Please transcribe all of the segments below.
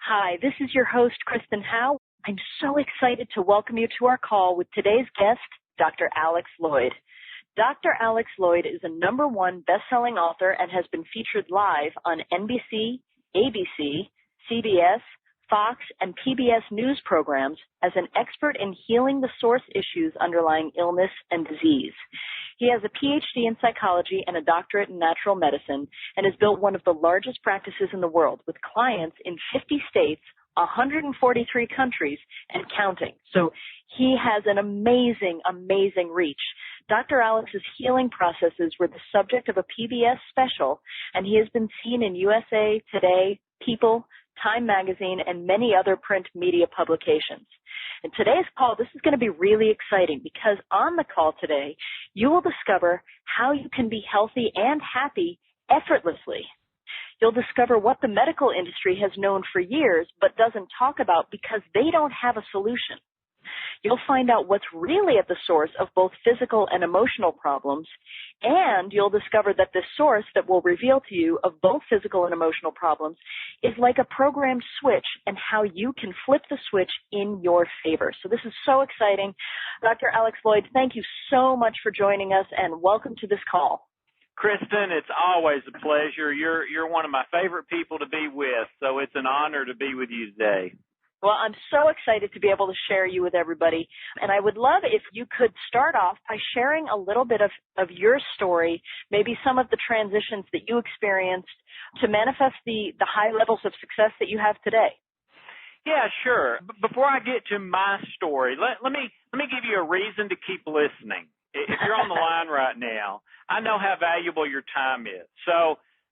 Hi, this is your host, Kristen Howe. I'm so excited to welcome you to our call with today's guest, Dr. Alex Lloyd. Dr. Alex Lloyd is a #1 best-selling author and has been featured live on NBC, ABC, CBS, Fox, and PBS news programs as an expert in healing the source issues underlying illness and disease. He has a PhD in psychology and a doctorate in natural medicine and has built one of the largest practices in the world with clients in 50 states, 143 countries, and counting. So he has an amazing, amazing reach. Dr. Alex's healing processes were the subject of a PBS special, and he has been seen in USA Today, People, Time Magazine, and many other print media publications. In today's call, this is going to be really exciting because on the call today, you will discover how you can be healthy and happy effortlessly. You'll discover what the medical industry has known for years but doesn't talk about because they don't have a solution. You'll find out what's really at the source of both physical and emotional problems, and you'll discover that the source that will reveal to you of both physical and emotional problems is like a programmed switch and how you can flip the switch in your favor. So this is so exciting. Dr. Alex Lloyd, thank you so much for joining us and welcome to this call. Kristen, it's always a pleasure. You're one of my favorite people to be with, so it's an honor to be with you today. Well, I'm so excited to be able to share you with everybody, and I would love if you could start off by sharing a little bit of your story, maybe some of the transitions that you experienced to manifest the high levels of success that you have today. Yeah, sure. Before I get to my story, let me give you a reason to keep listening. If you're on the line right now, I know how valuable your time is.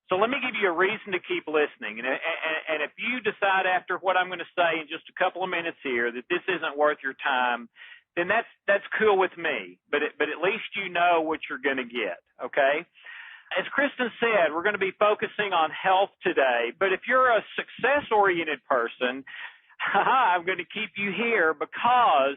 So let me give you a reason to keep listening. And if you decide after what I'm going to say in just a couple of minutes here that this isn't worth your time, then that's cool with me. But at least you know what you're going to get, okay? As Kristen said, we're going to be focusing on health today. But if you're a success-oriented person, I'm going to keep you here because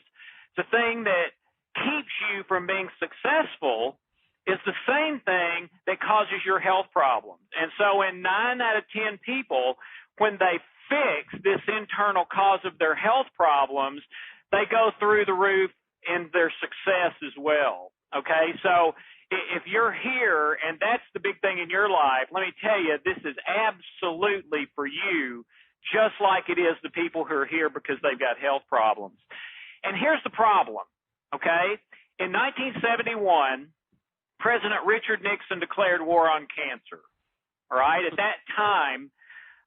the thing that keeps you from being successful is the same thing that causes your health problems. And so in 9 out of 10 people, when they fix this internal cause of their health problems, they go through the roof in their success as well. Okay? So if you're here and that's the big thing in your life, let me tell you, this is absolutely for you, just like it is the people who are here because they've got health problems. And here's the problem, okay? In 1971, President Richard Nixon declared war on cancer, all right? At that time,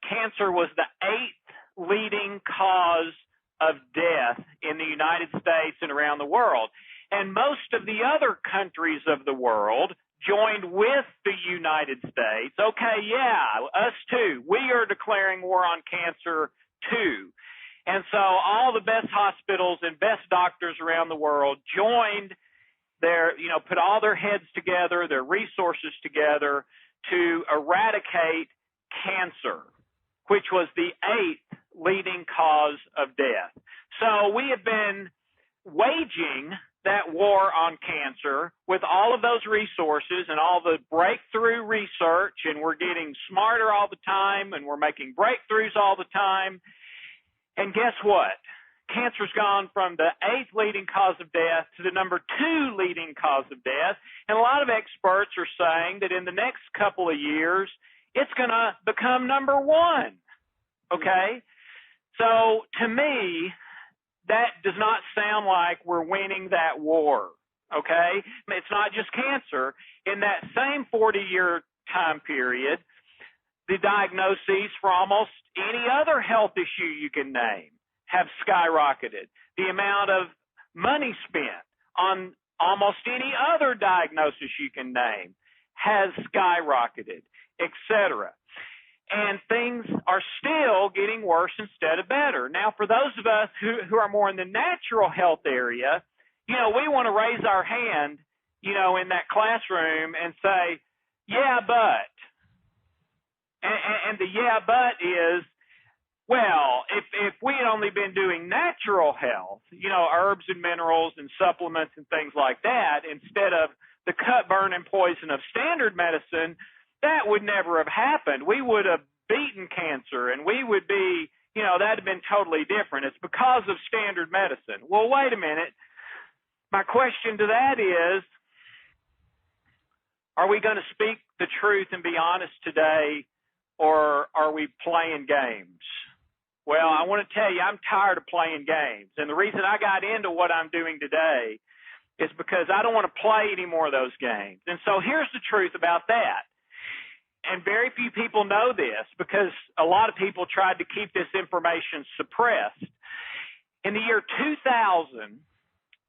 cancer was the 8th leading cause of death in the United States and around the world. And most of the other countries of the world joined with the United States. Okay, yeah, us too. We are declaring war on cancer too. And so all the best hospitals and best doctors around the world joined put all their heads together, their resources together to eradicate cancer, which was the 8th leading cause of death. So we have been waging that war on cancer with all of those resources and all the breakthrough research, and we're getting smarter all the time, and we're making breakthroughs all the time. And guess what? Cancer's gone from the 8th leading cause of death to the number 2 leading cause of death. And a lot of experts are saying that in the next couple of years, it's going to become number 1. Okay? So to me, that does not sound like we're winning that war. Okay? It's not just cancer. In that same 40-year time period, the diagnoses for almost any other health issue you can name have skyrocketed. The amount of money spent on almost any other diagnosis you can name has skyrocketed, etc. And things are still getting worse instead of better. Now, for those of us who are more in the natural health area, we want to raise our hand, in that classroom and say, yeah, but. And the yeah, but is, well, if we had only been doing natural health, herbs and minerals and supplements and things like that, instead of the cut, burn, and poison of standard medicine, that would never have happened. We would have beaten cancer, and we would be, that'd have been totally different. It's because of standard medicine. Well, wait a minute. My question to that is, are we going to speak the truth and be honest today, or are we playing games? Well, I want to tell you, I'm tired of playing games. And the reason I got into what I'm doing today is because I don't want to play any more of those games. And so here's the truth about that. And very few people know this because a lot of people tried to keep this information suppressed. In the year 2000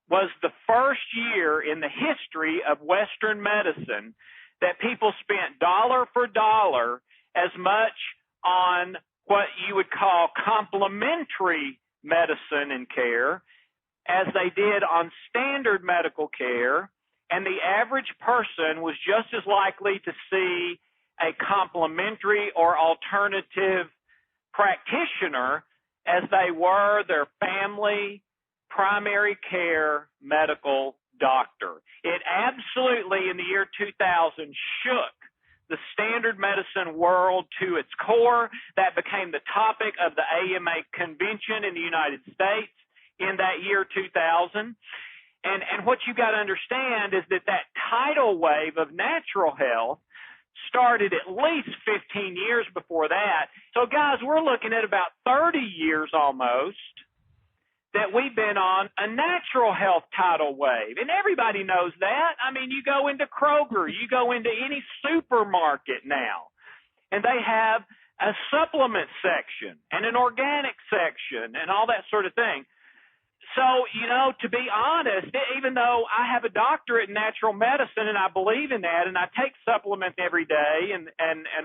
was the first year in the history of Western medicine that people spent dollar for dollar as much on what you would call complementary medicine and care as they did on standard medical care, and the average person was just as likely to see a complementary or alternative practitioner as they were their family primary care medical doctor. It absolutely, in the year 2000, shook the standard medicine world to its core. That became the topic of the AMA convention in the United States in that year 2000. And what you got to understand is that tidal wave of natural health started at least 15 years before that. So, guys, we're looking at about 30 years almost that we've been on a natural health tidal wave. And everybody knows that. I mean, you go into Kroger, you go into any supermarket now, and they have a supplement section and an organic section and all that sort of thing. So, to be honest, even though I have a doctorate in natural medicine and I believe in that and I take supplements every day and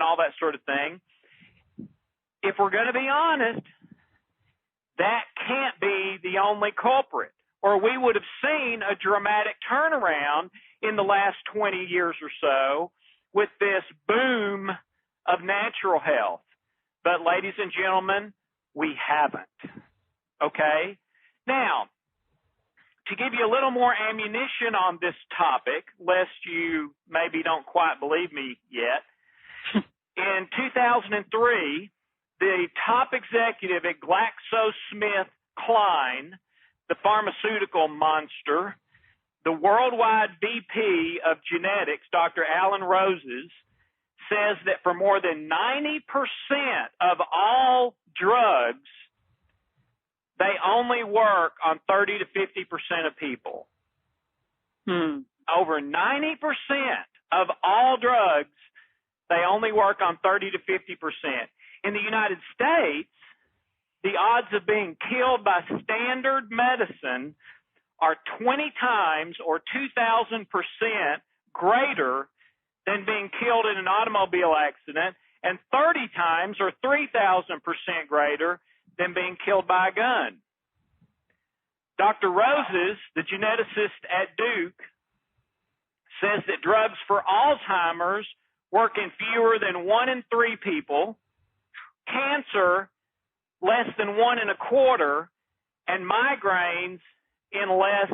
all that sort of thing, if we're going to be honest, that can't be the only culprit, or we would have seen a dramatic turnaround in the last 20 years or so with this boom of natural health. But, ladies and gentlemen, we haven't. Okay? Now, to give you a little more ammunition on this topic, lest you maybe don't quite believe me yet, in 2003, the top executive at GlaxoSmithKline, the pharmaceutical monster, the worldwide VP of genetics, Dr. Alan Roses, says that for more than 90% of all drugs, they only work on 30 to 50% of people. Over 90% of all drugs, they only work on 30 to 50%. In the United States, the odds of being killed by standard medicine are 20 times or 2,000% greater than being killed in an automobile accident, and 30 times or 3,000% greater than being killed by a gun. Dr. Roses, the geneticist at Duke, says that drugs for Alzheimer's work in fewer than 1 in 3 people, cancer less than 1 in a quarter, and migraines in less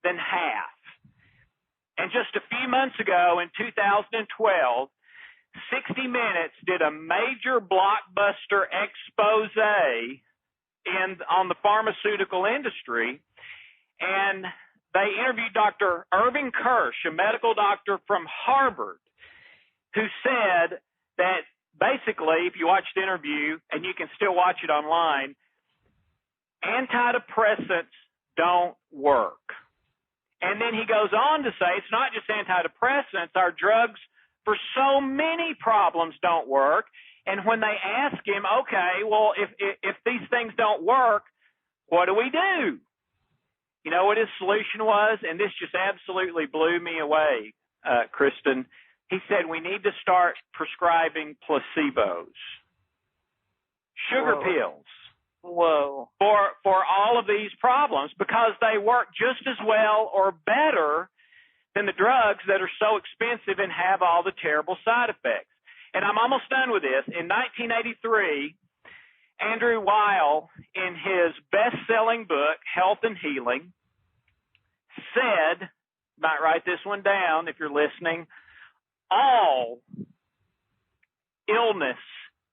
than half. And just a few months ago in 2012, 60 Minutes did a major blockbuster expose on the pharmaceutical industry, and they interviewed Dr. Irving Kirsch, a medical doctor from Harvard, who said that basically, if you watch the interview, and you can still watch it online, antidepressants don't work. And then he goes on to say it's not just antidepressants, our drugs for so many problems don't work. And when they ask him, okay, well, if these things don't work, what do we do? You know what his solution was? And this just absolutely blew me away, Kristen. He said we need to start prescribing placebos, sugar pills. Whoa. For all of these problems, because they work just as well or better than the drugs that are so expensive and have all the terrible side effects. And I'm almost done with this. In 1983, Andrew Weil, in his best-selling book, Health and Healing, said, you might write this one down if you're listening, all illness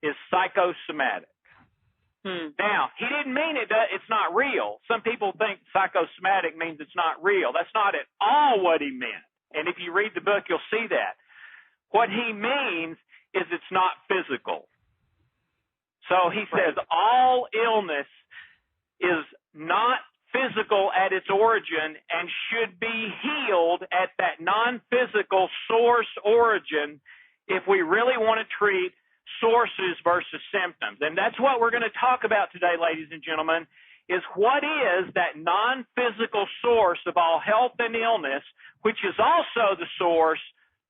is psychosomatic. Now, he didn't mean it's not real. Some people think psychosomatic means it's not real. That's not at all what he meant. And if you read the book, you'll see that. What he means is it's not physical. So he says all illness is not physical at its origin and should be healed at that non-physical source origin if we really want to treat sources versus symptoms. And that's what we're going to talk about today, ladies and gentlemen, is what is that non-physical source of all health and illness, which is also the source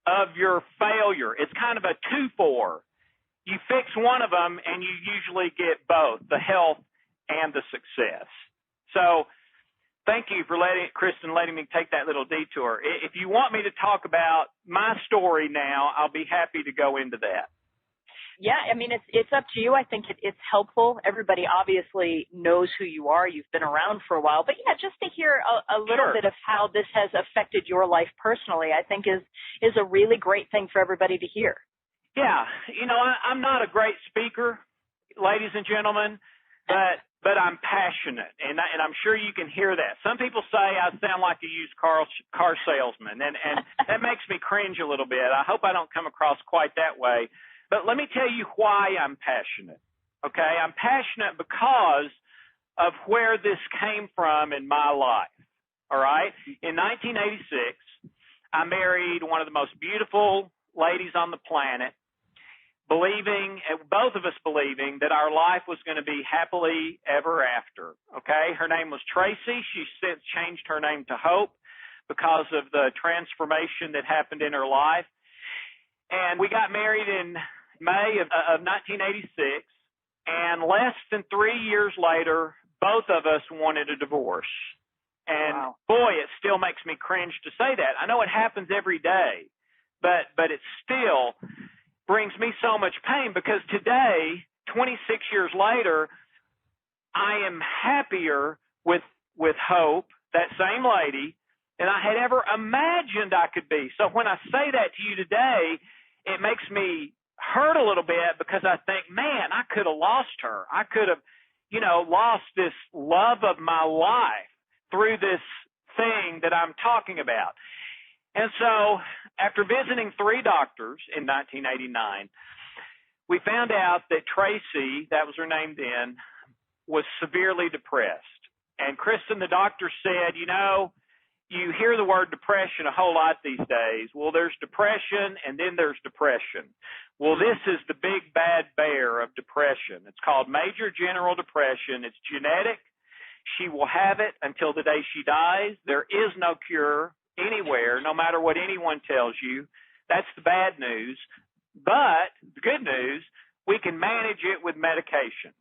of your failure. It's kind of a 2-for. You fix one of them and you usually get both, the health and the success. So thank you for Kristen letting me take that little detour. If you want me to talk about my story now, I'll be happy to go into that. Yeah, I mean, it's up to you. I think it's helpful. Everybody obviously knows who you are. You've been around for a while. But, yeah, just to hear a little bit of how this has affected your life personally, I think is a really great thing for everybody to hear. Yeah. You know, I'm not a great speaker, ladies and gentlemen, but I'm passionate, and I'm sure you can hear that. Some people say I sound like a used car salesman, and that makes me cringe a little bit. I hope I don't come across quite that way. But let me tell you why I'm passionate, okay? I'm passionate because of where this came from in my life, all right? In 1986, I married one of the most beautiful ladies on the planet, both of us believing that our life was going to be happily ever after, okay? Her name was Tracy. She's since changed her name to Hope because of the transformation that happened in her life. And we got married in May of 1986, and less than 3 years later, both of us wanted a divorce. And boy, it still makes me cringe to say that. I know it happens every day, but it still brings me so much pain because today, 26 years later, I am happier with Hope, that same lady, than I had ever imagined I could be. So when I say that to you today, it makes me hurt a little bit because I think, man, I could have lost her. I could have, lost this love of my life through this thing that I'm talking about. And so after visiting 3 doctors in 1989, we found out that Tracy, that was her name then, was severely depressed. And Kristen, the doctor said, you hear the word depression a whole lot these days. Well, there's depression and then there's depression. Well, this is the big bad bear of depression. It's called major general depression. It's genetic. She will have it until the day she dies. There is no cure anywhere, no matter what anyone tells you. That's the bad news. But the good news, we can manage it with medications.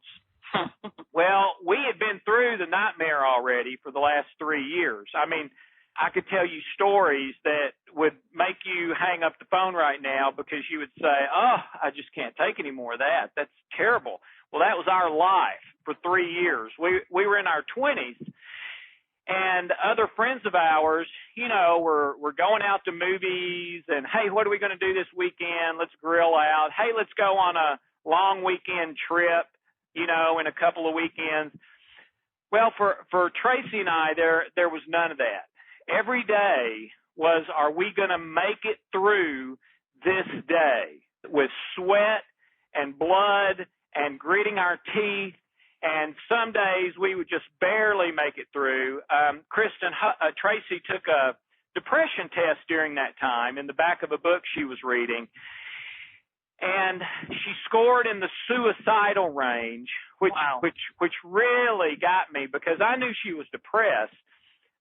Well, we had been through the nightmare already for the last 3 years. I mean, I could tell you stories that would make you hang up the phone right now because you would say, oh, I just can't take any more of that. That's terrible. Well, that was our life for 3 years. We were in our 20s, and other friends of ours, were going out to movies and, hey, what are we going to do this weekend? Let's grill out. Hey, let's go on a long weekend trip, in a couple of weekends. Well, for Tracy and I, there was none of that. Every day was, are we going to make it through this day with sweat and blood and gritting our teeth? And some days we would just barely make it through. Tracy took a depression test during that time in the back of a book she was reading. And she scored in the suicidal range, which really got me because I knew she was depressed.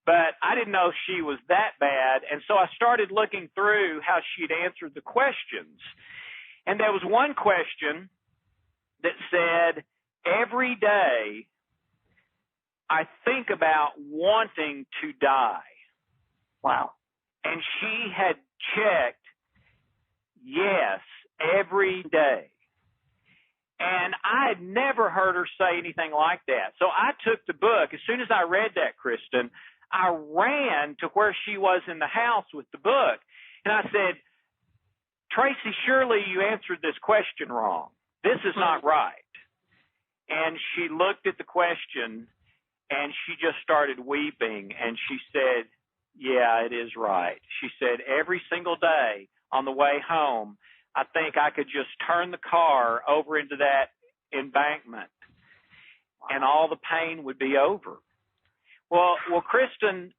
But I didn't know she was that bad, and so I started looking through how she'd answered the questions. And there was one question that said, every day I think about wanting to die. Wow. And she had checked yes every day. And I had never heard her say anything like that. So I took the book. As soon as I read that, Kristen, I ran to where she was in the house with the book. And I said, Tracy, surely you answered this question wrong. This is not right. And she looked at the question, and she just started weeping, and she said, yeah, it is right. She said, every single day on the way home, I think I could just turn the car over into that embankment, and all the pain would be over. Well, Kristen,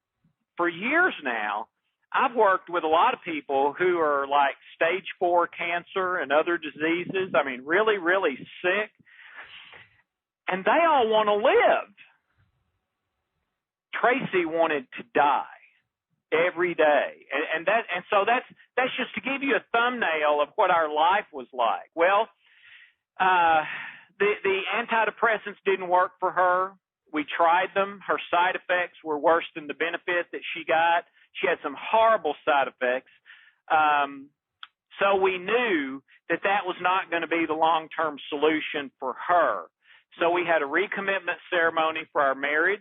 for years now, I've worked with a lot of people who are like stage 4 cancer and other diseases. I mean, really, really sick. And they all want to live. Tracy wanted to die every day. And so that's just to give you a thumbnail of what our life was like. Well, the antidepressants didn't work for her. We tried them. Her side effects were worse than the benefit that she got. She had some horrible side effects. So we knew that was not going to be the long-term solution for her. So we had a recommitment ceremony for our marriage,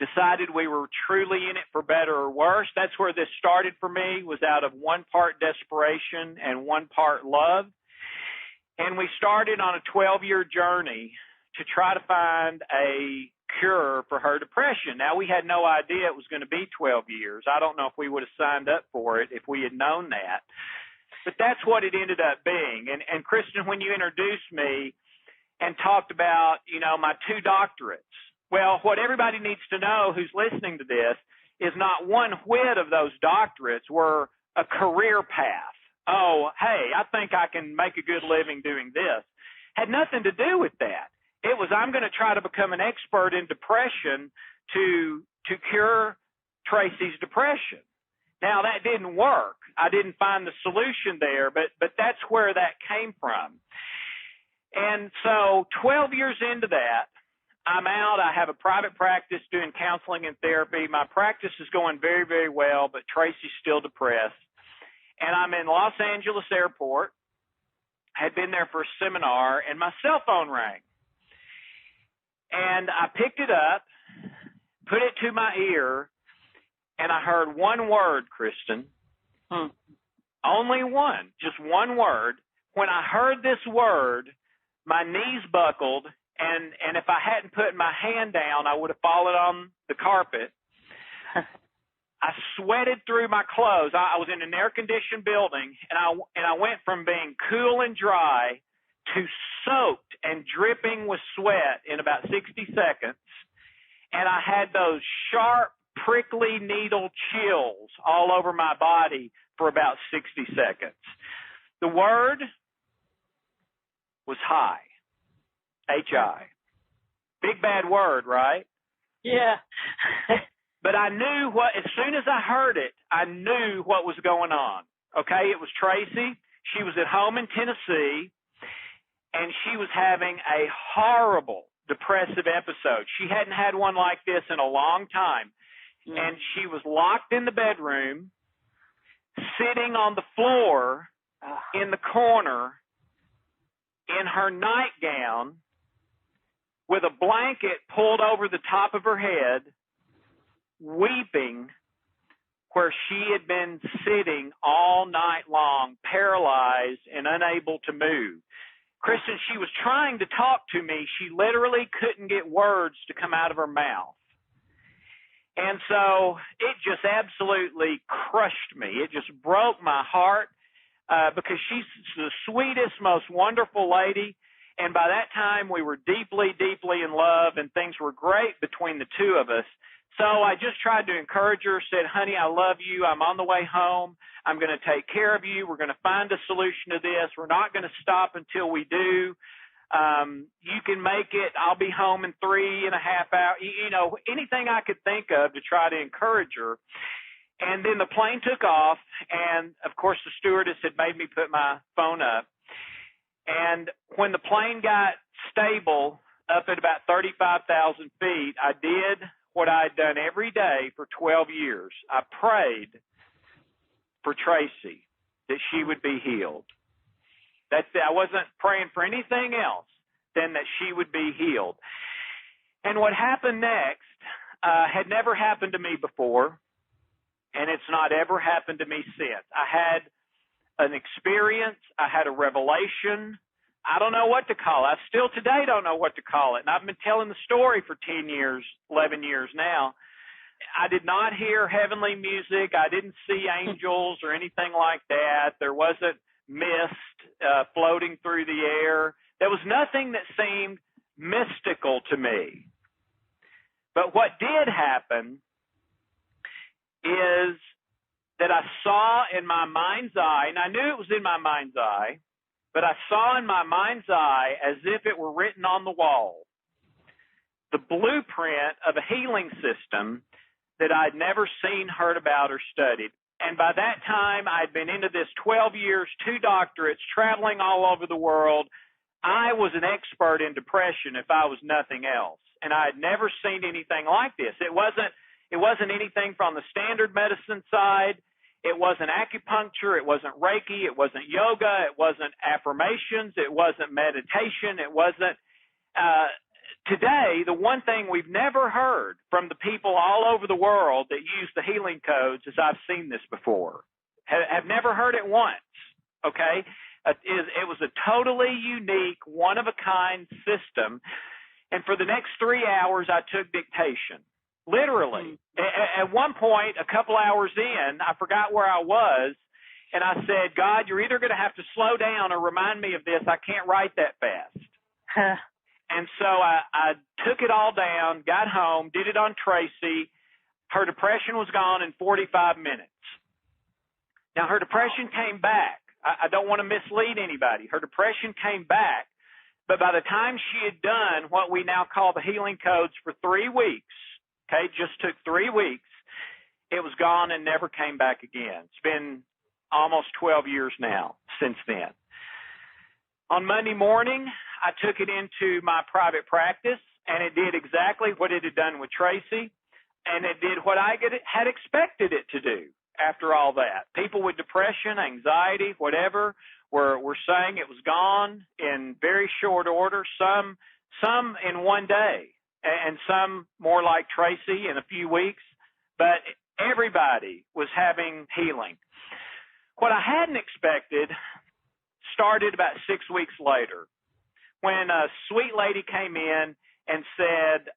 decided we were truly in it for better or worse. That's where this started for me, was out of one part desperation and one part love. And we started on a 12-year journey to try to find a cure for her depression. Now, we had no idea it was going to be 12 years. I don't know if we would have signed up for it if we had known that. But that's what it ended up being. And Kristen, when you introduced me and talked about, my 2 doctorates, well, what everybody needs to know who's listening to this is not one whit of those doctorates were a career path. Oh, hey, I think I can make a good living doing this. Had nothing to do with that. It was, I'm going to try to become an expert in depression to cure Tracy's depression. Now, that didn't work. I didn't find the solution there, but that's where that came from. And so 12 years into that, I'm out. I have a private practice doing counseling and therapy. My practice is going very, very well, but Tracy's still depressed. And I'm in Los Angeles Airport. I had been there for a seminar, and my cell phone rang. And I picked it up, put it to my ear, and I heard one word, Kristen. Only one, just one word. When I heard this word, my knees buckled, and if I hadn't put my hand down, I would have fallen on the carpet. I sweated through my clothes. I was in an air-conditioned building, and I went from being cool and dry to soaked and dripping with sweat in about 60 seconds. And I had those sharp, prickly needle chills all over my body for about 60 seconds. The word was high. H-I. Big bad word, right? Yeah. But I knew as soon as I heard it, I knew what was going on. Okay, it was Tracy. She was at home in Tennessee, and she was having a horrible depressive episode. She hadn't had one like this in a long time. And she was locked in the bedroom, sitting on the floor in the corner in her nightgown with a blanket pulled over the top of her head, weeping where she had been sitting all night long, paralyzed and unable to move. Kristen, she was trying to talk to me. She literally couldn't get words to come out of her mouth. And so it just absolutely crushed me. It just broke my heart because she's the sweetest, most wonderful lady. And by that time, we were deeply, deeply in love, and things were great between the two of us. So I just tried to encourage her, said, honey, I love you. I'm on the way home. I'm going to take care of you. We're going to find a solution to this. We're not going to stop until we do. You can make it. I'll be home in 3.5 hours. Anything I could think of to try to encourage her. And then the plane took off, and, of course, the stewardess had made me put my phone up. And when the plane got stable up at about 35,000 feet, I did what I had done every day for 12 years. I prayed for Tracy that she would be healed. That's it. I wasn't praying for anything else than that she would be healed. And what happened next had never happened to me before, and it's not ever happened to me since. I had an experience. I had a revelation I don't know what to call it. I still today don't know what to call it. And I've been telling the story for 10 years, 11 years now. I did not hear heavenly music. I didn't see angels or anything like that. There wasn't mist floating through the air. There was nothing that seemed mystical to me. But what did happen is that I saw in my mind's eye, and I knew it was in my mind's eye, but I saw in my mind's eye as if it were written on the wall, the blueprint of a healing system that I'd never seen, heard about, or studied. And by that time, I'd been into this 12 years, 2 doctorates, traveling all over the world. I was an expert in depression if I was nothing else. And I had never seen anything like this. It wasn't anything from the standard medicine side. It wasn't acupuncture. It wasn't Reiki. It wasn't yoga. It wasn't affirmations. It wasn't meditation. It wasn't, today, the one thing we've never heard from the people all over the world that use the healing codes is I've seen this before. Have never heard it once, okay? It was a totally unique, one-of-a-kind system. And for the next 3 hours, I took dictation, literally. At one point, a couple hours in, I forgot where I was, and I said, God, you're either going to have to slow down or remind me of this. I can't write that fast. And so I took it all down, got home, did it on Tracy. Her depression was gone in 45 minutes. Now, her depression came back. I don't want to mislead anybody. Her depression came back. But by the time she had done what we now call the healing codes for 3 weeks, okay, just took 3 weeks, it was gone and never came back again. It's been almost 12 years now since then. On Monday morning, I took it into my private practice, and it did exactly what it had done with Tracy, and it did what I had expected it to do after all that. People with depression, anxiety, whatever, were saying it was gone in very short order, some in one day, and some more like Tracy in a few weeks, but everybody was having healing. What I hadn't expected started about 6 weeks later, when a sweet lady came in and said,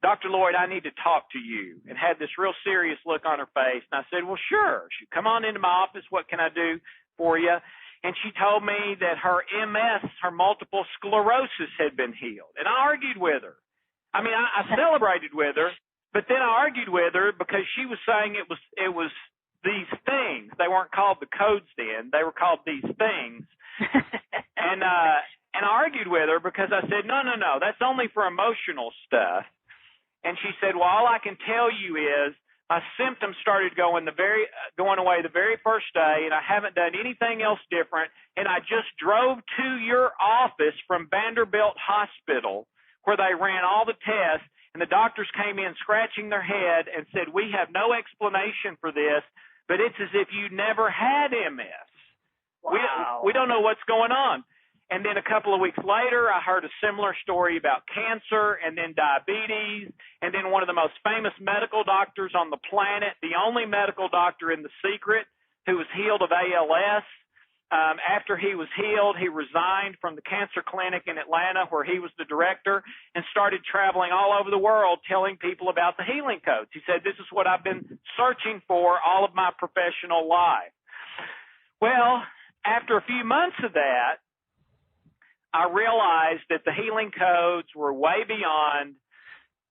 Dr. Lloyd, I need to talk to you, and had this real serious look on her face. And I said, well, sure. She come on into my office. What can I do for you? And she told me that her MS, her multiple sclerosis, had been healed. And I argued with her. I mean, I celebrated with her, but then I argued with her because she was saying it was these things. They weren't called the codes then. They were called these things. And I argued with her because I said, no, that's only for emotional stuff. And she said, well, all I can tell you is my symptoms started going away the very first day, and I haven't done anything else different. And I just drove to your office from Vanderbilt Hospital, where they ran all the tests, and the doctors came in scratching their head and said, we have no explanation for this, but it's as if you never had MS. Wow. We don't know what's going on. And then a couple of weeks later, I heard a similar story about cancer and then diabetes. And then one of the most famous medical doctors on the planet, the only medical doctor in The Secret who was healed of ALS. After he was healed, he resigned from the cancer clinic in Atlanta where he was the director and started traveling all over the world telling people about the healing codes. He said, this is what I've been searching for all of my professional life. Well, after a few months of that, I realized that the healing codes were way beyond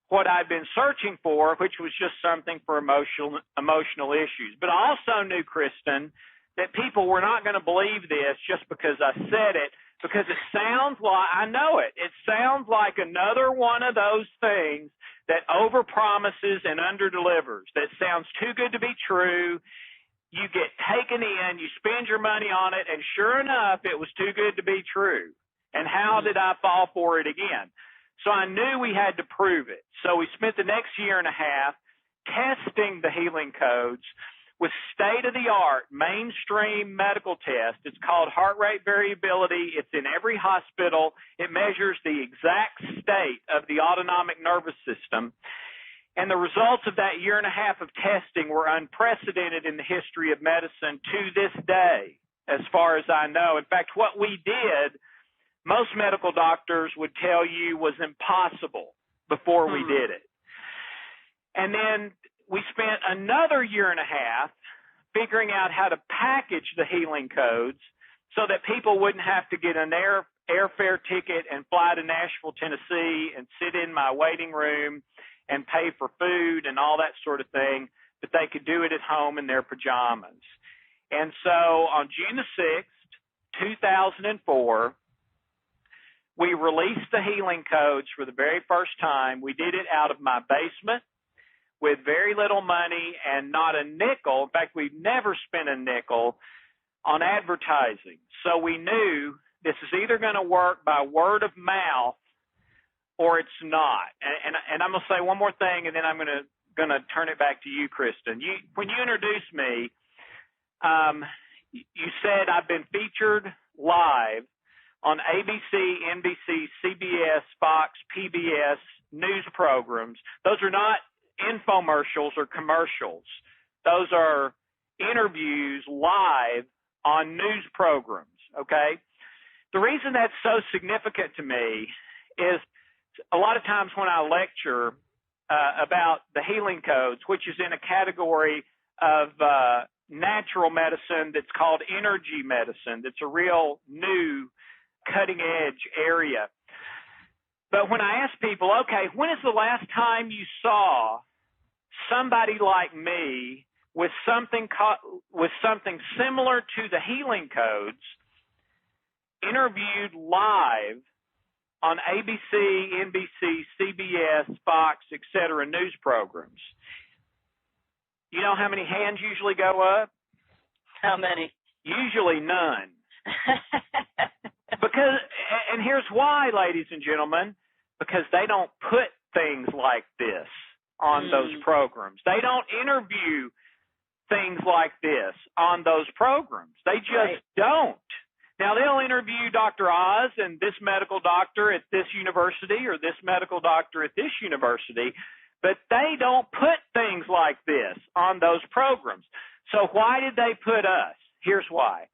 what I'd been searching for, which was just something for emotional issues. But I also knew, Kristen, that people were not going to believe this just because I said it, because it sounds like, I know it sounds like another one of those things that overpromises and underdelivers, that sounds too good to be true. You get taken in, you spend your money on it, and sure enough, it was too good to be true. And how did I fall for it again? So I knew we had to prove it. So we spent the next year and a half testing the healing codes with state-of-the-art mainstream medical tests. It's called heart rate variability. It's in every hospital. It measures the exact state of the autonomic nervous system. And the results of that year and a half of testing were unprecedented in the history of medicine to this day, as far as I know. In fact, what we did, most medical doctors would tell you was impossible before we did it. And then we spent another year and a half figuring out how to package the healing codes so that people wouldn't have to get an airfare ticket and fly to Nashville, Tennessee, and sit in my waiting room and pay for food and all that sort of thing, but they could do it at home in their pajamas. And so on June the 6th, 2004, we released the healing codes for the very first time. We did it out of my basement with very little money and not a nickel. In fact, we've never spent a nickel on advertising. So we knew this is either going to work by word of mouth or it's not. And I'm going to say one more thing, and then I'm going to turn it back to you, Kristen. When you introduced me, you said I've been featured live on ABC, NBC, CBS, Fox, PBS news programs. Those are not infomercials or commercials. Those are interviews live on news programs, okay? The reason that's so significant to me is a lot of times when I lecture about the healing codes, which is in a category of natural medicine that's called energy medicine, that's a real new cutting-edge area. But when I ask people, okay, when is the last time you saw somebody like me with something similar to the healing codes interviewed live on ABC, NBC, CBS, Fox, etc. news programs? You know how many hands usually go up? How many? Usually none. Because, and here's why, ladies and gentlemen, because they don't put things like this on those programs. They don't interview things like this on those programs. They just don't. Now, they'll interview Dr. Oz and this medical doctor at this university or this medical doctor at this university, but they don't put things like this on those programs. So why did they put us? Here's why.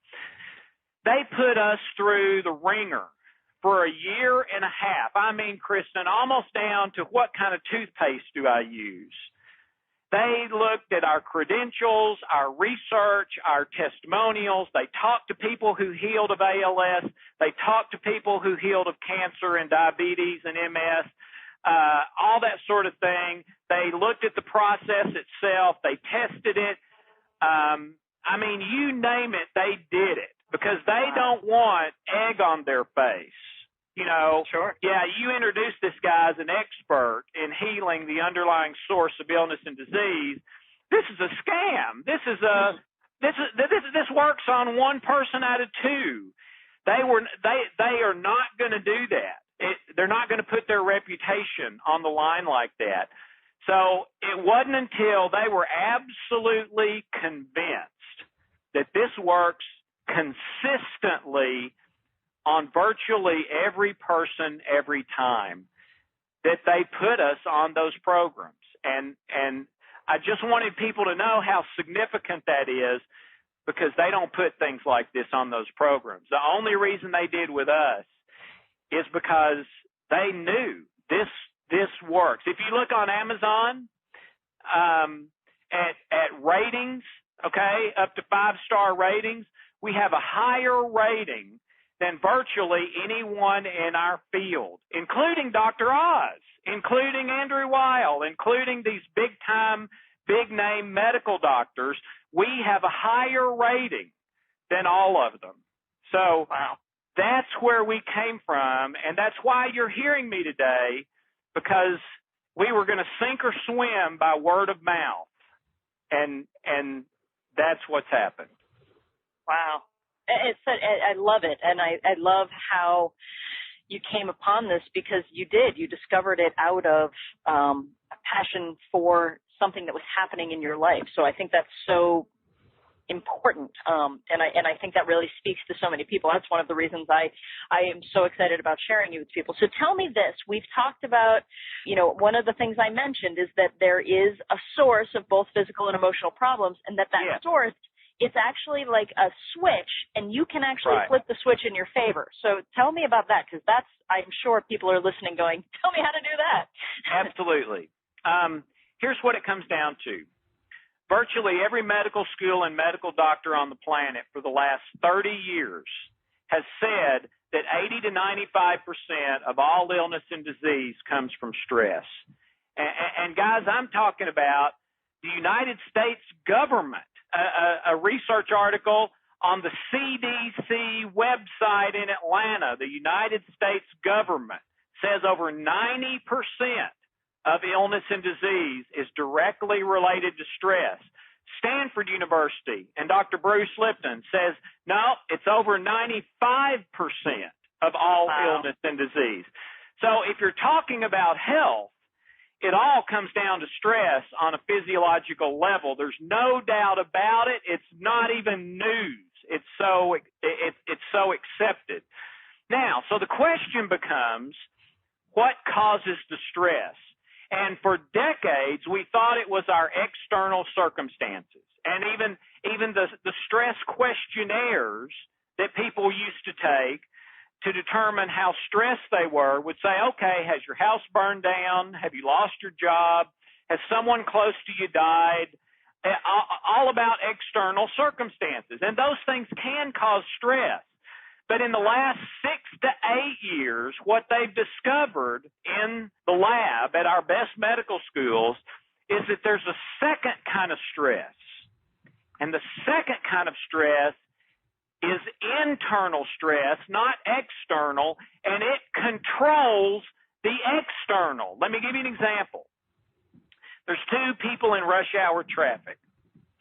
They put us through the ringer for a year and a half. I mean, Kristen, almost down to what kind of toothpaste do I use? They looked at our credentials, our research, our testimonials. They talked to people who healed of ALS. They talked to people who healed of cancer and diabetes and MS, all that sort of thing. They looked at the process itself. They tested it. I mean, you name it, they did it because they don't want egg on their face. You know, yeah, you introduced this guy as an expert in healing the underlying source of illness and disease. This is a scam. This works on one person out of two. They are not going to do that. They're not going to put their reputation on the line like that. So it wasn't until they were absolutely convinced that this works consistently on virtually every person every time that they put us on those programs. And I just wanted people to know how significant that is because they don't put things like this on those programs. The only reason they did with us is because they knew this works. If you look on Amazon at ratings, okay, up to 5-star ratings, we have a higher rating than virtually anyone in our field, including Dr. Oz, including Andrew Weil, including these big-time, big-name medical doctors. We have a higher rating than all of them. So that's where we came from, and that's why you're hearing me today, because we were going to sink or swim by word of mouth, and that's what's happened. Wow. I love it, and I love how you came upon this because you discovered it out of a passion for something that was happening in your life. So I think that's so important, and I think that really speaks to so many people. That's one of the reasons I am so excited about sharing you with people. So tell me this. We've talked about, one of the things I mentioned is that there is a source of both physical and emotional problems, and that source it's actually like a switch, and you can actually Right. flip the switch in your favor. So tell me about that, because that's, I'm sure people are listening going, tell me how to do that. Absolutely. Here's what it comes down to. Virtually every medical school and medical doctor on the planet for the last 30 years has said that 80 to 95% of all illness and disease comes from stress. And guys, I'm talking about the United States government. A research article on the CDC website in Atlanta, the United States government says over 90% of illness and disease is directly related to stress. Stanford University and Dr. Bruce Lipton says, no, it's over 95% of all illness and disease. So if you're talking about health, it all comes down to stress on a physiological level. There's no doubt about it. It's not even news. It's so accepted. Now, so the question becomes, what causes the stress? And for decades, we thought it was our external circumstances. And even the stress questionnaires that people used to take to determine how stressed they were would say, okay, has your house burned down? Have you lost your job? Has someone close to you died? All about external circumstances. And those things can cause stress. But in the last 6 to 8 years, what they've discovered in the lab at our best medical schools is that there's a second kind of stress. And the second kind of stress is internal stress, not external, and it controls the external. Let me give you an example. There's two people in rush hour traffic,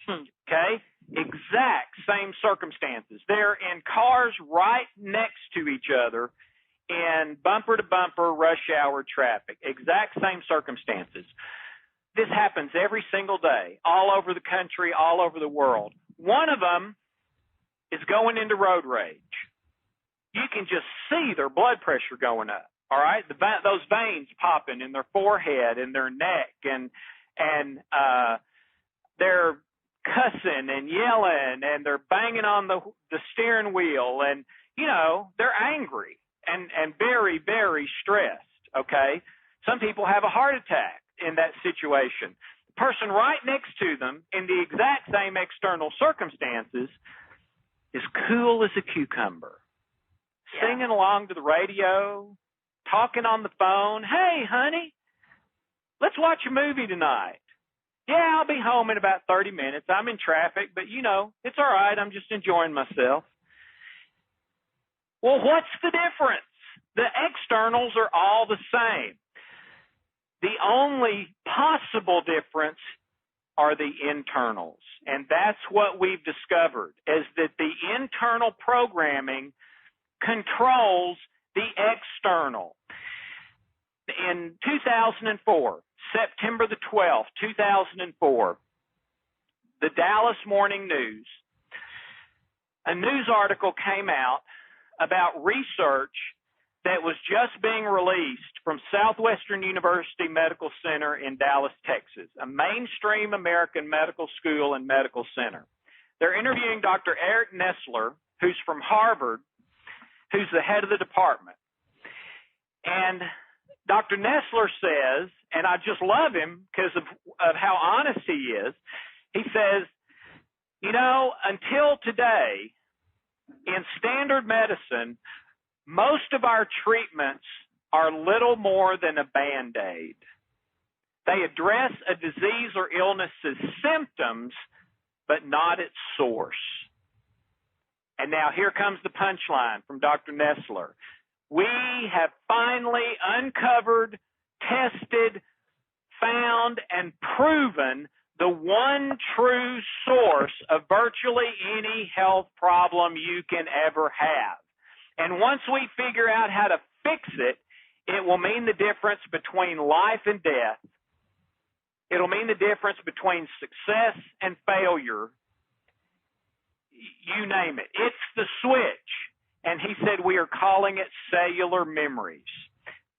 okay? Exact same circumstances. They're in cars right next to each other in bumper-to-bumper rush hour traffic. Exact same circumstances. This happens every single day, all over the country, all over the world. One of them is going into road rage. You can just see their blood pressure going up, all right? Those veins popping in their forehead and their neck, and they're cussing and yelling, and they're banging on the steering wheel, and, you know, they're angry and very, very stressed, okay? Some people have a heart attack in that situation. The person right next to them in the exact same external circumstances is cool as a cucumber, singing along to the radio, talking on the phone. Hey, honey, let's watch a movie tonight. Yeah, I'll be home in about 30 minutes. I'm in traffic, but, you know, it's all right. I'm just enjoying myself. Well, what's the difference? The externals are all the same. The only possible difference are the internals. And that's what we've discovered, is that the internal programming controls the external. In 2004, September the 12th, 2004, the Dallas Morning News, a news article came out about research that was just being released from Southwestern University Medical Center in Dallas, Texas, a mainstream American medical school and medical center. They're interviewing Dr. Eric Nestler, who's from Harvard, who's the head of the department. And Dr. Nestler says, and I just love him because of how honest he is, he says, you know, until today, in standard medicine, most of our treatments are little more than a Band-Aid. They address a disease or illness's symptoms, but not its source. And now here comes the punchline from Dr. Nestler. We have finally uncovered, tested, found, and proven the one true source of virtually any health problem you can ever have. And once we figure out how to fix it, it will mean the difference between life and death. It'll mean the difference between success and failure. You name it. It's the switch. And he said we are calling it cellular memories.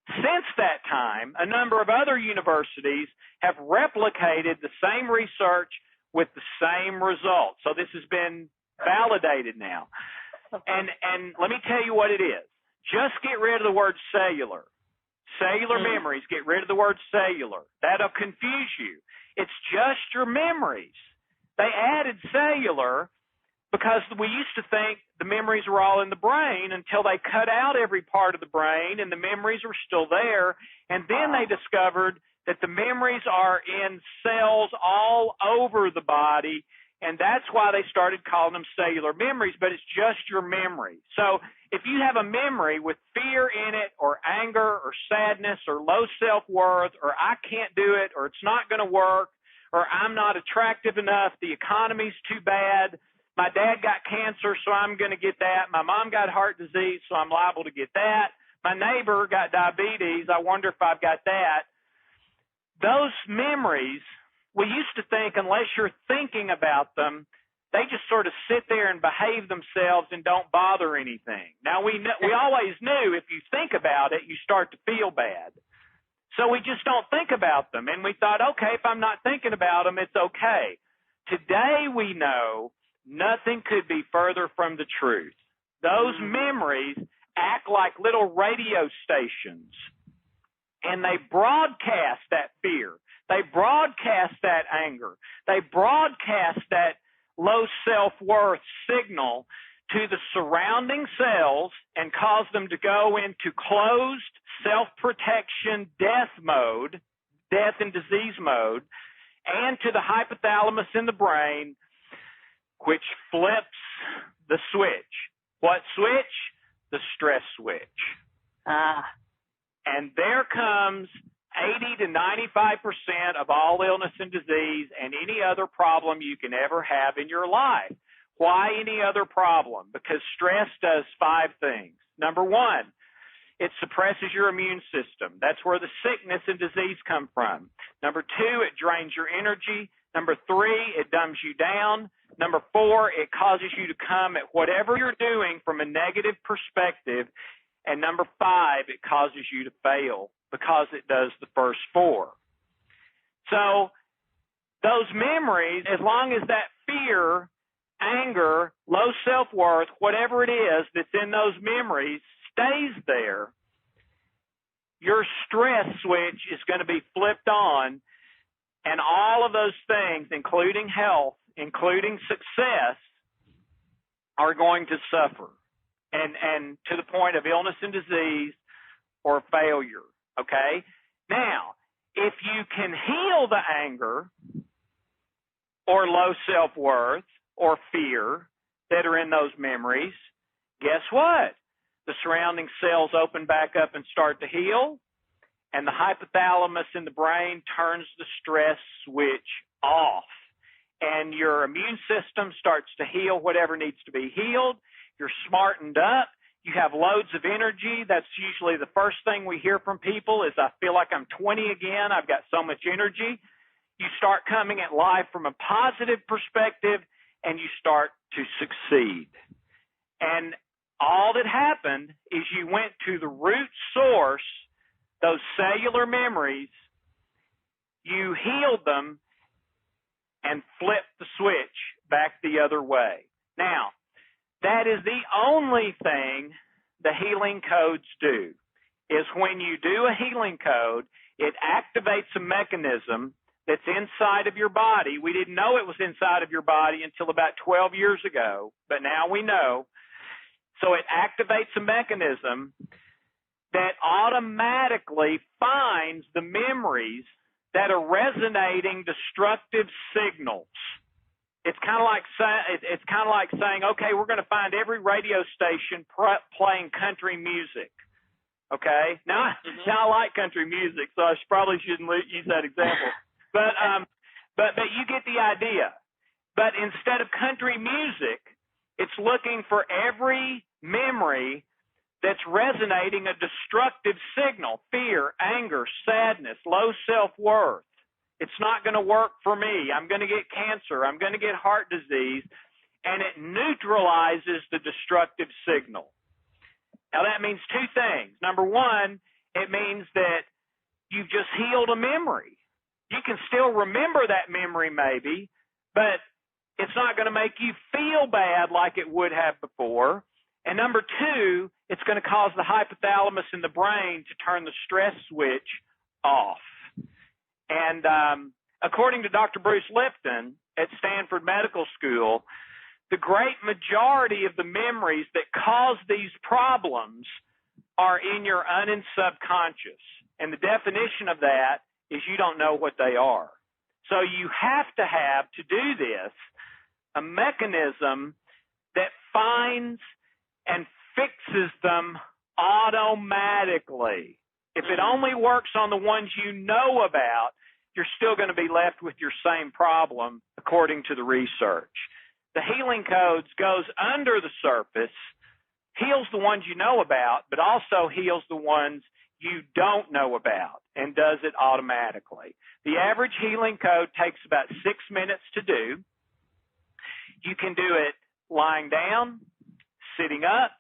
Since that time, a number of other universities have replicated the same research with the same result. So this has been validated now. And let me tell you what it is. Just get rid of the word cellular. Cellular memories, get rid of the word cellular. That'll confuse you. It's just your memories. They added cellular because we used to think the memories were all in the brain until they cut out every part of the brain and the memories were still there. And then they discovered that the memories are in cells all over the body, and that's why they started calling them cellular memories, but it's just your memory. So if you have a memory with fear in it or anger or sadness or low self-worth or I can't do it or it's not going to work or I'm not attractive enough, the economy's too bad, my dad got cancer, so I'm going to get that. My mom got heart disease, so I'm liable to get that. My neighbor got diabetes. I wonder if I've got that. Those memories, we used to think unless you're thinking about them, they just sort of sit there and behave themselves and don't bother anything. Now, we always knew if you think about it, you start to feel bad. So we just don't think about them. And we thought, okay, if I'm not thinking about them, it's okay. Today we know nothing could be further from the truth. Those memories act like little radio stations, and they broadcast that fear. They broadcast that anger. They broadcast that low self-worth signal to the surrounding cells and cause them to go into closed self-protection death mode, death and disease mode, and to the hypothalamus in the brain, which flips the switch. What switch? The stress switch. And there comes 80 to 95% of all illness and disease and any other problem you can ever have in your life. Why any other problem? Because stress does 5 things. Number 1, it suppresses your immune system. That's where the sickness and disease come from. Number 2, it drains your energy. Number 3, it dumbs you down. Number 4, it causes you to come at whatever you're doing from a negative perspective. And number 5, it causes you to fail because it does the first 4. So those memories, as long as that fear, anger, low self-worth, whatever it is that's in those memories stays there, your stress switch is going to be flipped on, and all of those things, including health, including success, are going to suffer, and to the point of illness and disease or failure, okay? Now, if you can heal the anger or low self-worth or fear that are in those memories, guess what? The surrounding cells open back up and start to heal, and the hypothalamus in the brain turns the stress switch off. And your immune system starts to heal whatever needs to be healed. You're smartened up. You have loads of energy. That's usually the first thing we hear from people is, I feel like I'm 20 again. I've got so much energy. You start coming at life from a positive perspective, and you start to succeed. And all that happened is you went to the root source, those cellular memories, you healed them, and flip the switch back the other way. Now, that is the only thing the healing codes do, is when you do a healing code, it activates a mechanism that's inside of your body. We didn't know it was inside of your body until about 12 years ago, but now we know. So it activates a mechanism that automatically finds the memories that are resonating destructive signals. It's kind of like saying, okay, we're going to find every radio station playing country music. Okay, now I like country music, so I probably shouldn't use that example. But you get the idea. But instead of country music, it's looking for every memory that's resonating a destructive signal: fear, anger, sadness, low self-worth. It's not going to work for me. I'm going to get cancer. I'm going to get heart disease. And it neutralizes the destructive signal. Now, that means 2 things. Number 1, it means that you've just healed a memory. You can still remember that memory maybe, but it's not going to make you feel bad like it would have before. And number two, it's going to cause the hypothalamus in the brain to turn the stress switch off. And according to Dr. Bruce Lipton at Stanford Medical School, the great majority of the memories that cause these problems are in your un- and subconscious. And the definition of that is you don't know what they are. So you have, to do this, a mechanism that finds and fixes them automatically. If it only works on the ones you know about, you're still going to be left with your same problem, according to the research. The healing codes goes under the surface, heals the ones you know about, but also heals the ones you don't know about, and does it automatically. The average healing code takes about 6 minutes to do. You can do it lying down, sitting up,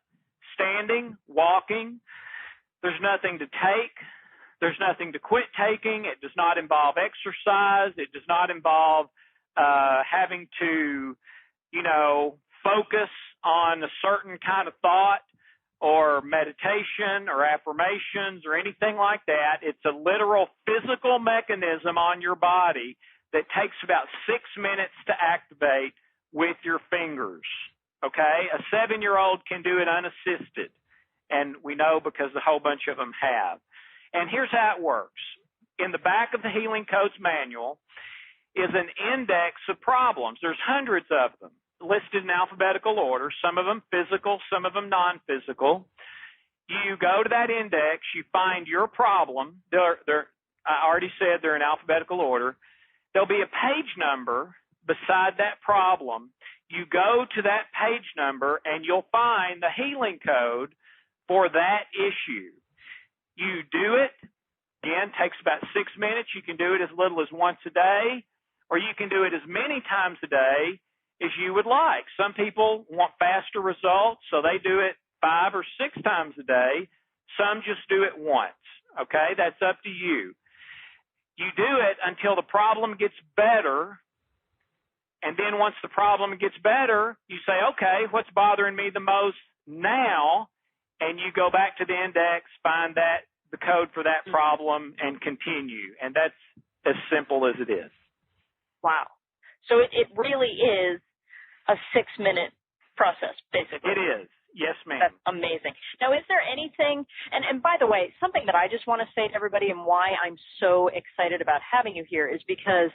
standing, walking. There's nothing to take. There's nothing to quit taking. It does not involve exercise. It does not involve having to, focus on a certain kind of thought or meditation or affirmations or anything like that. It's a literal physical mechanism on your body that takes about 6 minutes to activate with your fingers, okay? A 7-year-old can do it unassisted, and we know because a whole bunch of them have. And here's how it works. In the back of the Healing Codes manual is an index of problems. There's hundreds of them listed in alphabetical order, some of them physical, some of them non-physical. You go to that index, you find your problem. I already said they're in alphabetical order. There'll be a page number beside that problem. You go to that page number and you'll find the healing code for that issue. You do it. Again, takes about 6 minutes. You can do it as little as once a day, or you can do it as many times a day as you would like. Some people want faster results, so they do it 5 or 6 times a day. Some just do it once, okay? That's up to you. You do it until the problem gets better, and then once the problem gets better, you say, okay, what's bothering me the most now? And you go back to the index, find the code for that problem, and continue. And that's as simple as it is. Wow. So it really is a 6-minute process, basically. It is. Yes, ma'am. That's amazing. Now, is there anything, and by the way, something that I just want to say to everybody and why I'm so excited about having you here is because,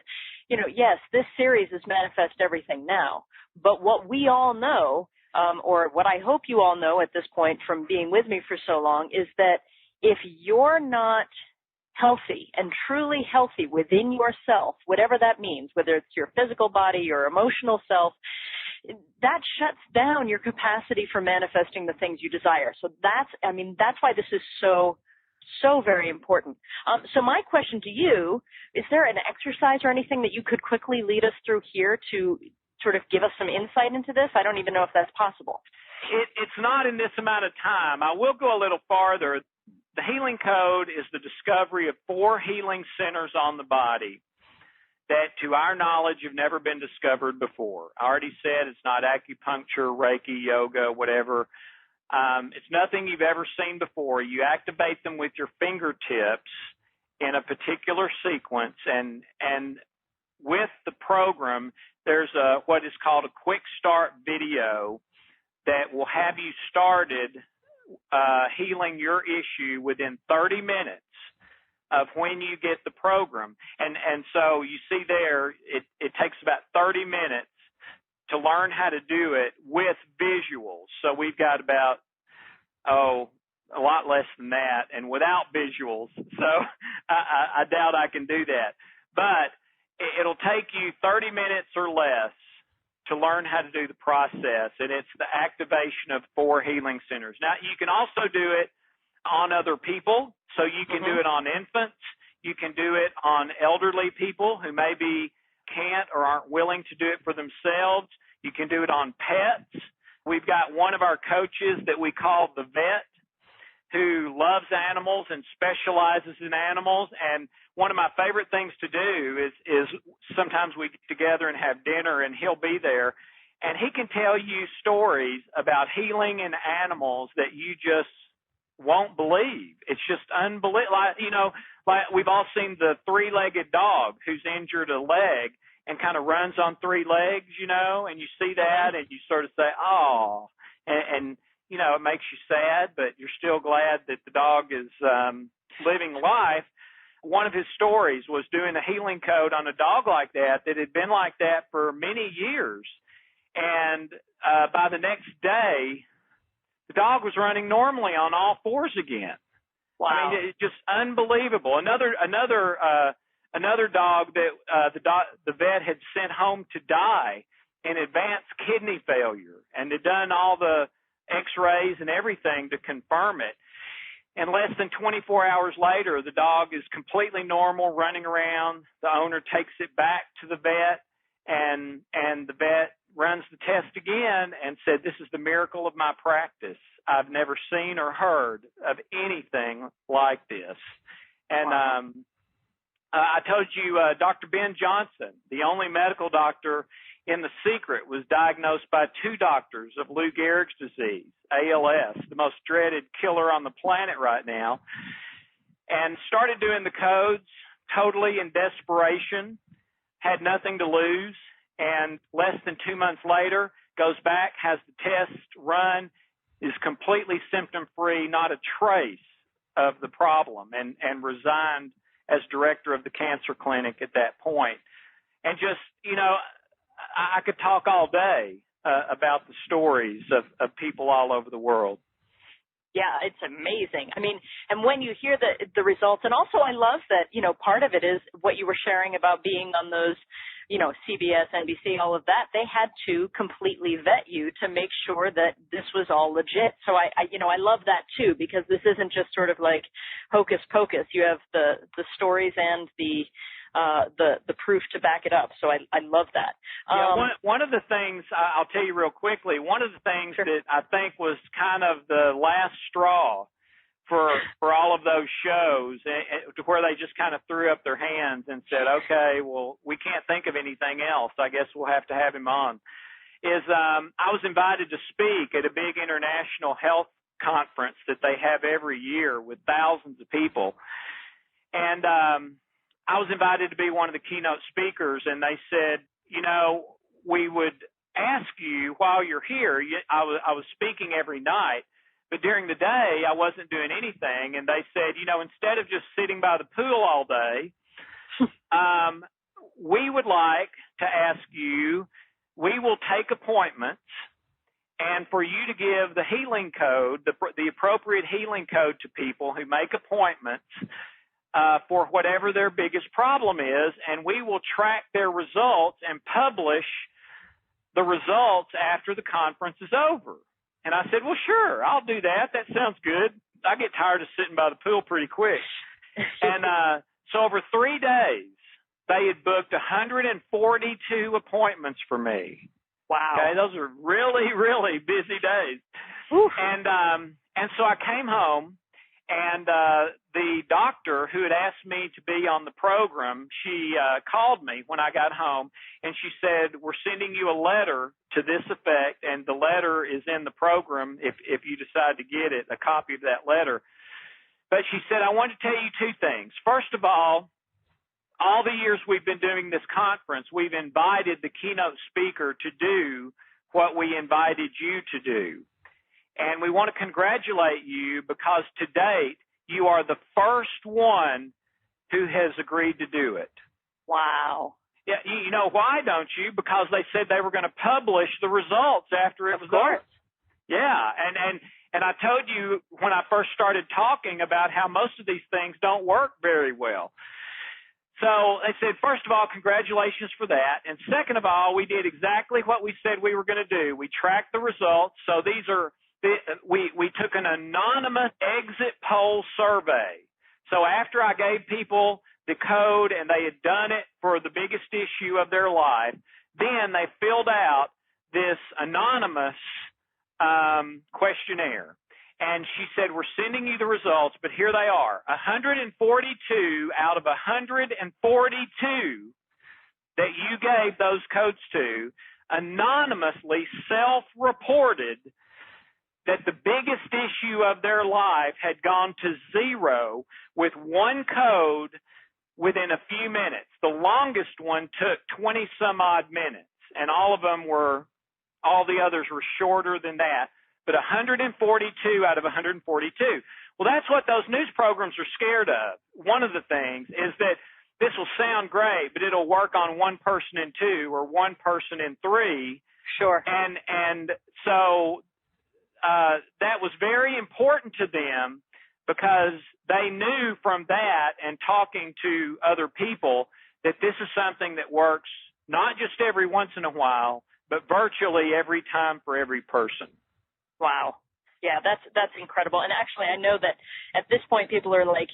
yes, this series is Manifest Everything Now, but what we all know, or what I hope you all know at this point from being with me for so long, is that if you're not healthy and truly healthy within yourself, whatever that means, whether it's your physical body, your emotional self, that shuts down your capacity for manifesting the things you desire. So that's why this is so very important. So my question to you, is there an exercise or anything that you could quickly lead us through here to sort of give us some insight into this? I don't even know if that's possible. It's not in this amount of time. I will go a little farther. The healing code is the discovery of 4 healing centers on the body that, to our knowledge, have never been discovered before. I already said it's not acupuncture, Reiki, yoga, whatever. It's nothing you've ever seen before. You activate them with your fingertips in a particular sequence, and with the program, there's what is called a quick start video that will have you started healing your issue within 30 minutes of when you get the program. And so you see there, it takes about 30 minutes to learn how to do it with visuals. So we've got about, a lot less than that, and without visuals. So I doubt I can do that. But it'll take you 30 minutes or less to learn how to do the process, and it's the activation of 4 healing centers. Now, you can also do it on other people, so you can do it on infants. You can do it on elderly people who maybe can't or aren't willing to do it for themselves. You can do it on pets. We've got one of our coaches that we call the vet who loves animals and specializes in animals. And one of my favorite things to do is sometimes we get together and have dinner, and he'll be there. And he can tell you stories about healing in animals that you just won't believe. It's just unbelievable. Like we've all seen the three-legged dog who's injured a leg and kind of runs on three legs, and you see that and you sort of say, oh, and it makes you sad, but you're still glad that the dog is living life. One of his stories was doing a healing code on a dog like that had been like that for many years. And by the next day, the dog was running normally on all fours again. Wow. I mean, it's just unbelievable. Another dog that the vet had sent home to die in advanced kidney failure, and had done all the x-rays and everything to confirm it. And less than 24 hours later, the dog is completely normal, running around. The owner takes it back to the vet, and the vet runs the test again and said, "This is the miracle of my practice. I've never seen or heard of anything like this." And wow. I told you Dr. Ben Johnson, the only medical doctor in The Secret, was diagnosed by two doctors of Lou Gehrig's disease, ALS, the most dreaded killer on the planet right now, and started doing the codes totally in desperation, had nothing to lose, and less than 2 months later goes back, has the test run, is completely symptom-free, not a trace of the problem, and resigned as director of the cancer clinic at that point. And just, I could talk all day about the stories of people all over the world. Yeah, it's amazing. I mean, and when you hear the results, and also I love that, part of it is what you were sharing about being on those, CBS, NBC, all of that. They had to completely vet you to make sure that this was all legit. So I love that too, because this isn't just sort of like hocus pocus. You have the stories and the proof to back it up. So I love that. One of the things I'll tell you real quickly, one of the things Sure. that I think was kind of the last straw for all of those shows, to where they just kind of threw up their hands and said, okay, well, we can't think of anything else. I guess we'll have to have him on, is I was invited to speak at a big international health conference that they have every year with thousands of people. And I was invited to be one of the keynote speakers, and they said, we would ask you while you're here. I was speaking every night, but during the day I wasn't doing anything. And they said, instead of just sitting by the pool all day, we would like to ask you, we will take appointments, and for you to give the healing code, the appropriate healing code to people who make appointments for whatever their biggest problem is, and we will track their results and publish the results after the conference is over. And I said, well, sure, I'll do that. That sounds good. I get tired of sitting by the pool pretty quick. And so over 3 days, they had booked 142 appointments for me. Wow. Okay, those are really, really busy days. Oof. And so I came home, and the doctor who had asked me to be on the program, she called me when I got home, and she said, we're sending you a letter to this effect, and the letter is in the program if you decide to get it, a copy of that letter. But she said, I want to tell you two things. First of all the years we've been doing this conference, we've invited the keynote speaker to do what we invited you to do. And we want to congratulate you because to date, you are the first one who has agreed to do it. Wow. Yeah, you know why, don't you? Because they said they were going to publish the results after it was over. Yeah, and I told you when I first started talking about how most of these things don't work very well. So they said, first of all, congratulations for that. And second of all, we did exactly what we said we were going to do. We tracked the results. So these are we took an anonymous exit poll survey. So after I gave people the code and they had done it for the biggest issue of their life, then they filled out this anonymous questionnaire. And she said, we're sending you the results, but here they are. 142 out of 142 that you gave those codes to anonymously self-reported that the biggest issue of their life had gone to zero with one code within a few minutes. The longest one took 20 some odd minutes, and all the others were shorter than that, but 142 out of 142. Well, that's what those news programs are scared of. One of the things is that this will sound great, but it'll work on one person in two or one person in three. Sure. And so that was very important to them because they knew from that and talking to other people that this is something that works not just every once in a while, but virtually every time for every person. Wow. Yeah, that's incredible. And actually, I know that at this point, people are like,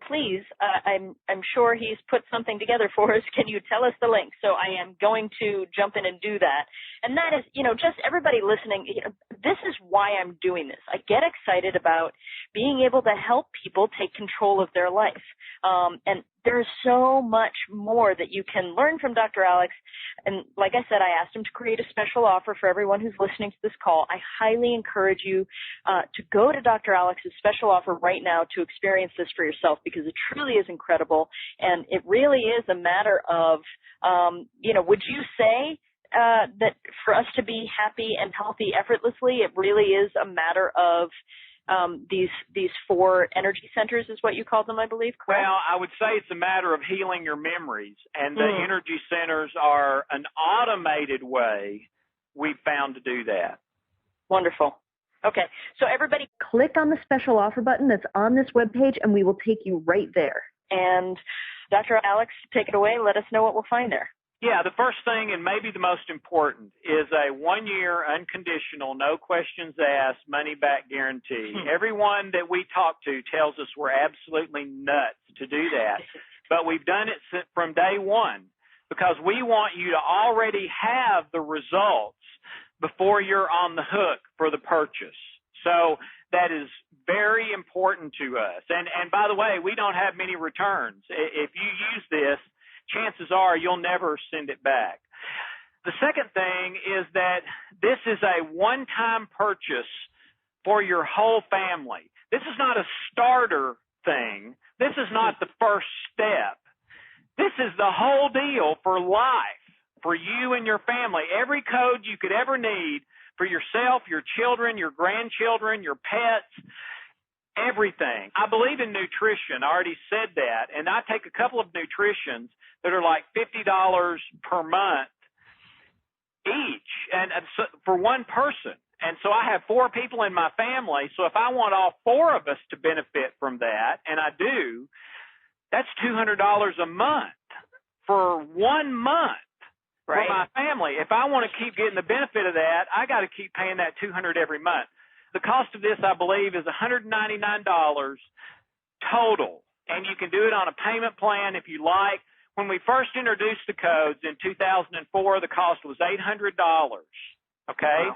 please, I'm sure he's put something together for us. Can you tell us the link? So I am going to jump in and do that. And that is, just everybody listening, this is why I'm doing this. I get excited about being able to help people take control of their life. And there's so much more that you can learn from Dr. Alex. And like I said, I asked him to create a special offer for everyone who's listening to this call. I highly encourage you to go to Dr. Alex's special offer right now to experience this for yourself, because it truly is incredible. And it really is a matter of, would you say that for us to be happy and healthy effortlessly, it really is a matter of these four energy centers is what you call them, I believe, correct? Well, I would say it's a matter of healing your memories, and the energy centers are an automated way we've found to do that. Wonderful. Okay, so everybody click on the special offer button that's on this webpage, and we will take you right there. And Dr. Alex, take it away. Let us know what we'll find there. Yeah, the first thing, and maybe the most important, is a 1-year unconditional, no questions asked, money-back guarantee. Everyone that we talk to tells us we're absolutely nuts to do that, but we've done it from day one because we want you to already have the results before you're on the hook for the purchase. So that is very important to us. And by the way, we don't have many returns. If you use this, chances are you'll never send it back. The second thing is that this is a one-time purchase for your whole family. This is not a starter thing. This is not the first step. This is the whole deal for life, for you and your family. Every code you could ever need for yourself, your children, your grandchildren, your pets, everything. I believe in nutrition. I already said that. And I take a couple of nutritions that are like $50 per month each and for one person. And so I have 4 people in my family. So if I want all 4 of us to benefit from that, and I do, that's $200 a month for 1 month. Right. For my family. If I want to keep getting the benefit of that, I got to keep paying that $200 every month. The cost of this, I believe, is $199 total, and you can do it on a payment plan if you like. When we first introduced the codes in 2004, the cost was $800, okay? Wow.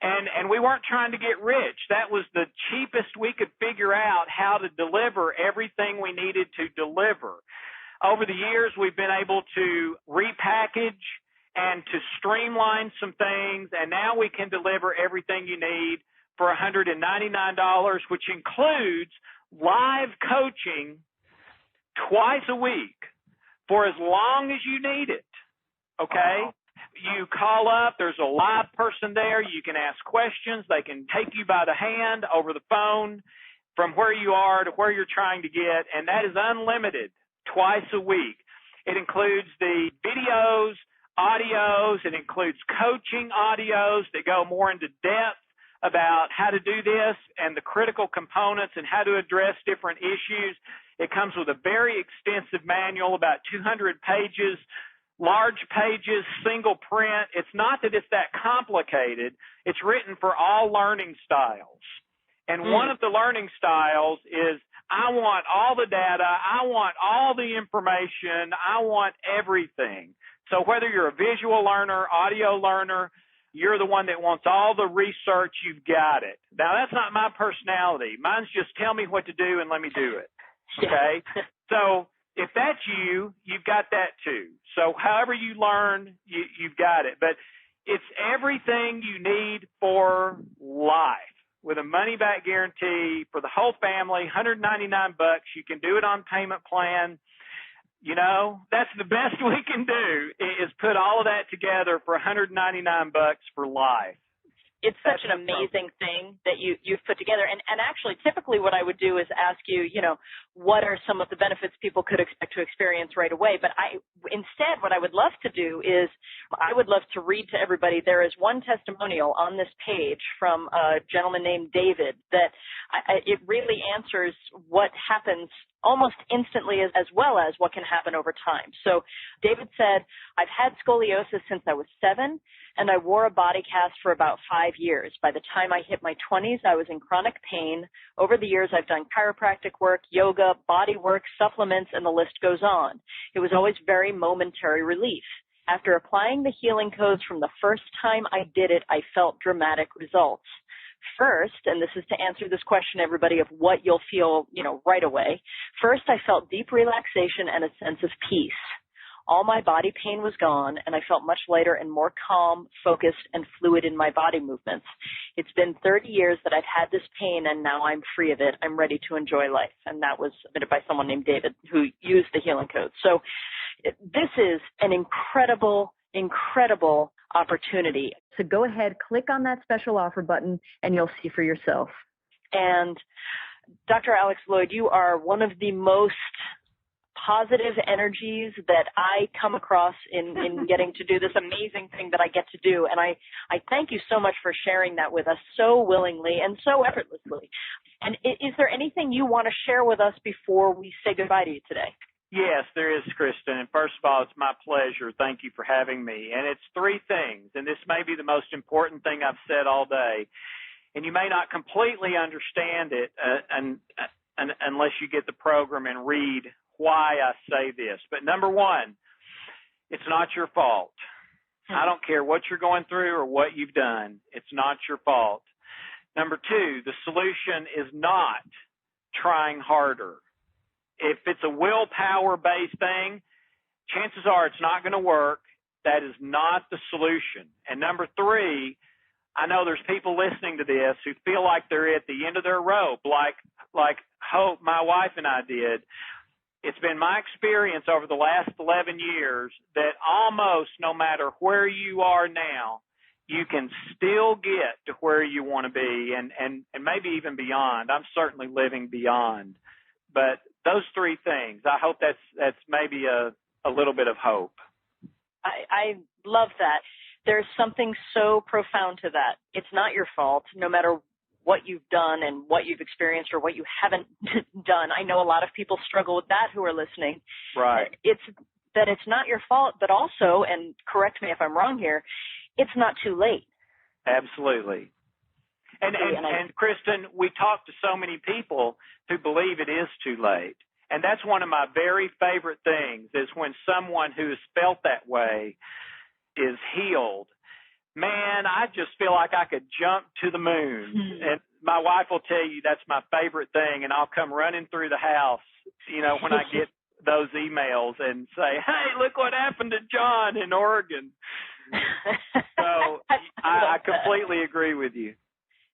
And we weren't trying to get rich. That was the cheapest we could figure out how to deliver everything we needed to deliver. Over the years, we've been able to repackage and to streamline some things, and now we can deliver everything you need for $199, which includes live coaching twice a week for as long as you need it, okay? Wow. You call up, there's a live person there, you can ask questions, they can take you by the hand over the phone from where you are to where you're trying to get, and that is unlimited twice a week. It includes the videos, audios, it includes coaching audios that go more into depth about how to do this and the critical components and how to address different issues. It comes with a very extensive manual, about 200 pages, large pages, single print. It's not that it's that complicated. It's written for all learning styles. And one of the learning styles is I want all the data, I want all the information, I want everything. So whether you're a visual learner, audio learner, You're the one that wants all the research. You've got it. Now, that's not my personality. Mine's just tell me what to do and let me do it. Okay? So if that's you, you've got that too. So however you learn, you've got it. But it's everything you need for life with a money-back guarantee for the whole family, $199. You can do it on payment plan. You know, that's the best we can do is put all of that together for $199 for life. It's such an amazing thing that you've put together. And actually, typically what I would do is ask you, you know, what are some of the benefits people could expect to experience right away? But instead, what I would love to do is I would love to read to everybody. There is one testimonial on this page from a gentleman named David that it really answers what happens almost instantly as well as what can happen over time. So David said, I've had scoliosis since I was 7, and I wore a body cast for about 5 years. By the time I hit my 20s, I was in chronic pain. Over the years, I've done chiropractic work, yoga, body work, supplements, and the list goes on. It was always very momentary relief. After applying the healing codes from the first time I did it, I felt dramatic results. First, and this is to answer this question, everybody, of what you'll feel, you know, right away. First, I felt deep relaxation and a sense of peace. All my body pain was gone, and I felt much lighter and more calm, focused, and fluid in my body movements. It's been 30 years that I've had this pain, and now I'm free of it. I'm ready to enjoy life. And that was submitted by someone named David who used the healing code. So this is an incredible opportunity. So go ahead, click on that special offer button, and you'll see for yourself. And Dr. Alex Loyd, you are one of the most positive energies that I come across in getting to do this amazing thing that I get to do. And I thank you so much for sharing that with us so willingly and so effortlessly. And is there anything you want to share with us before we say goodbye to you today? Yes, there is, Kristen. And first of all, it's my pleasure. Thank you for having me. And it's 3 things, and this may be the most important thing I've said all day. And you may not completely understand it unless you get the program and read why I say this. But number 1, it's not your fault. I don't care what you're going through or what you've done. It's not your fault. Number 2, the solution is not trying harder. If it's a willpower-based thing, chances are it's not going to work. That is not the solution. And number 3, I know there's people listening to this who feel like they're at the end of their rope, like Hope, my wife, and I did. It's been my experience over the last 11 years that almost no matter where you are now, you can still get to where you want to be and maybe even beyond. I'm certainly living beyond. But those 3 things, I hope that's maybe a little bit of hope. I love that. There's something so profound to that. It's not your fault, no matter what you've done and what you've experienced or what you haven't done. I know a lot of people struggle with that who are listening. Right. It's that it's not your fault, but also, and correct me if I'm wrong here, it's not too late. Absolutely. And Kristen, we talk to so many people who believe it is too late. And that's one of my very favorite things is when someone who has felt that way is healed. Man, I just feel like I could jump to the moon. And my wife will tell you that's my favorite thing. And I'll come running through the house, you know, when I get those emails and say, hey, look what happened to John in Oregon. So I completely agree with you.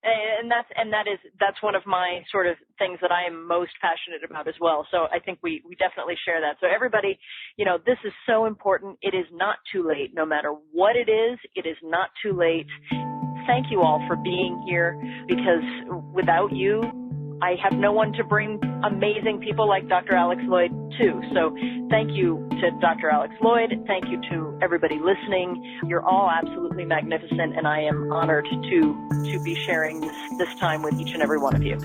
And that's one of my sort of things that I am most passionate about as well. So I think we definitely share that. So everybody, you know, this is so important. It is not too late. No matter what it is not too late. Thank you all for being here, because without you, I have no one to bring amazing people like Dr. Alex Loyd to. So thank you to Dr. Alex Loyd. Thank you to everybody listening. You're all absolutely magnificent, and I am honored to be sharing this time with each and every one of you.